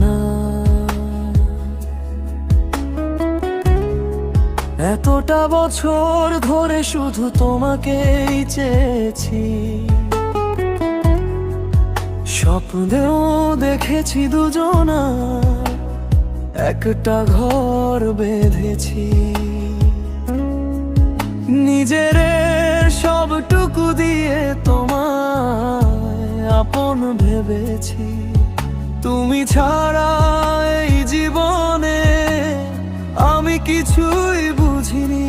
না। এতটা বছর ধরে শুধু তোমাকেই চেয়েছি, স্বপ্নেও দেখেছি দুজনা একটা ঘর বেঁধেছি। নিজের সবটুকু দিয়ে তোমায় আপন ভেবেছি। তুমি ছাড়া এই জীবনে আমি কিছুই বুঝিনি।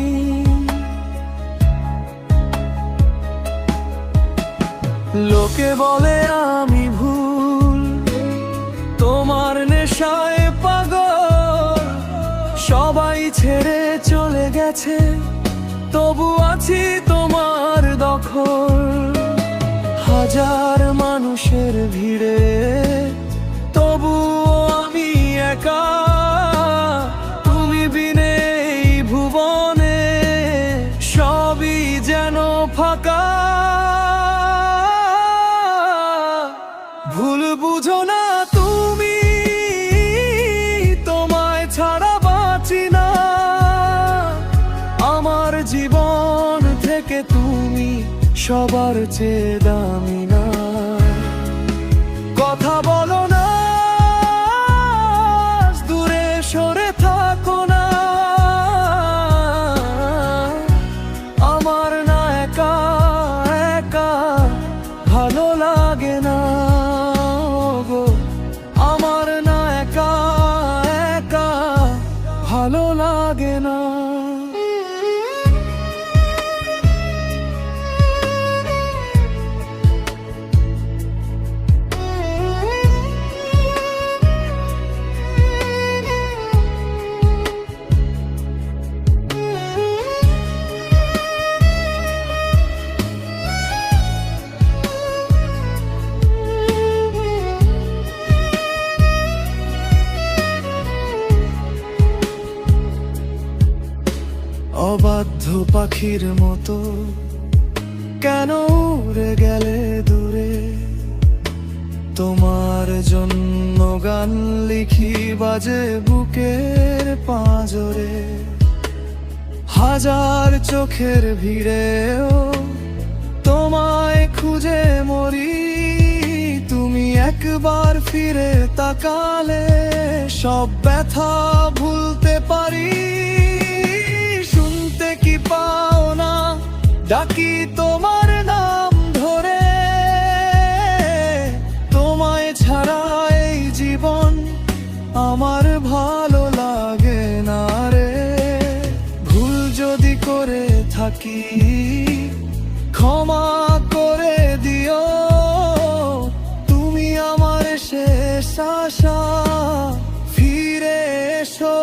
লোকে বলে আমি ভুল, তোমার নেশায় পাগল, সবাই ছেড়ে চলে গেছে, তবু আছি তোমার দখল। হাজার মানুষের ভিড়ে তবুও আমি একা, তুমি বিনে এই ভুবনে সবই যেন ফাঁকা। ভুল বুঝো না তুমি, তোমায় ছাড়া বাঁচি না। আমার জীবন থেকে তুমি সবার চেয়ে দামি না। কথা বলো না, দূরে সরে থাকো না। আমার না একা একা ভালো লাগে না গো, আমার না একা একা ভালো লাগে না। অবাধ্য পাখির মতো কেন উড়ে গেলে দূরে? তোমার জন্য গান লিখি বাজে বুকের পাঁজরে। হাজার চোখের ভিড়েও তোমায় খুঁজে মরি। তুমি একবার ফিরে তাকালে সব ব্যথা ভুলতে পারি। কি পাও না ডাকি তোমার নাম ধরে, তোমায় ছাড়া এই জীবন আমার ভালো লাগে না রে। ভুল যদি করে থাকি ক্ষমা করে দিও, তুমি আমার শেষ আশা। ফিরে এসো।